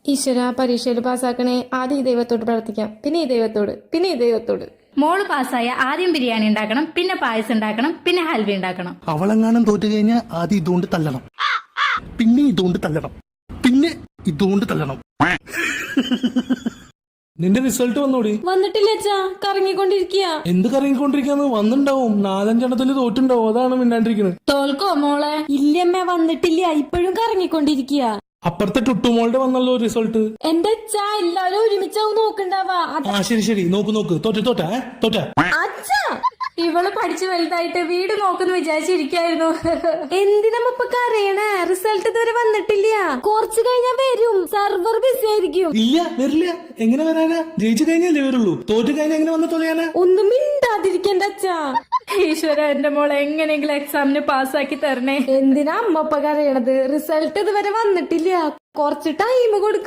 ഈശ്വര പരീക്ഷയിൽ പാസ്സാക്കണേ. ആദ്യം ഈ ദൈവത്തോട് പ്രാർത്ഥിക്കാം, പിന്നെ ഈ ദൈവത്തോട്, പിന്നെ ഈ ദൈവത്തോട്. മോള് പാസ്സായ ആദ്യം ബിരിയാണി ഉണ്ടാക്കണം, പിന്നെ പായസം ഉണ്ടാക്കണം, പിന്നെ ഹൽവ ഉണ്ടാക്കണം. അവളെങ്ങാനും തോറ്റു കഴിഞ്ഞാൽ ആദ്യം ഇതുകൊണ്ട് തല്ലണം, പിന്നെ ഇതുകൊണ്ട് തല്ലണം, പിന്നെ ഇതുകൊണ്ട് തല്ലണം. നിന്റെ റിസൾട്ട് വന്നോടി? വന്നിട്ടില്ല അച്ഛാ, കറങ്ങിക്കൊണ്ടിരിക്കുക. എന്ത് കറങ്ങിക്കൊണ്ടിരിക്കാന്ന്? വന്നിണ്ടാവും, 4-5 തോറ്റുണ്ടാവും, അതാണ് മിണ്ടാണ്ടിരിക്കുന്നത്. തോൽക്കോ മോളെ? ഇല്ലമ്മ വന്നിട്ടില്ല, ഇപ്പോഴും കറങ്ങിക്കൊണ്ടിരിക്കുക. അപ്പുറത്തെ ടുട്ടുമോളുടെ വന്നല്ലോ റിസൾട്ട്. എന്റെ അച്ഛാ എല്ലാരും ഒരുമിച്ചാവും നോക്കണ്ടാവാ. ശരി നോക്ക് തോറ്റ. അച്ഛാ ഇവള് പഠിച്ചു വലുതായിട്ട് വീട് നോക്കുന്നു വിചാരിച്ചിരിക്കായിരുന്നു. എന്തിനമ്മ ഇപ്പൊ കരയണേ? റിസൾട്ട് ഇതുവരെ വന്നിട്ടില്ല, കുറച്ചു കഴിഞ്ഞാ വരും. സർവർ ബിസി ആയിരിക്കും. ഇല്ല, വരില്ല. എങ്ങനെ വരാനാ? ജയിച്ചു കഴിഞ്ഞാലേ വരുള്ളൂ. തോറ്റു കഴിഞ്ഞാൽ എങ്ങനെ വന്ന് തൊലയാനാ? ഒന്നും മിണ്ടാതിരിക്കണ്ട അച്ഛാ. ഈശ്വര, എന്റെ മോളെ എങ്ങനെയെങ്കിലും എക്സാമിന് പാസ്സാക്കി തരണേ. എന്തിനാ അമ്മ ഇപ്പൊ കരയണത്? റിസൾട്ട് ഇതുവരെ വന്നിട്ടില്ല, കുറച്ച് ടൈം കൊടുക്ക.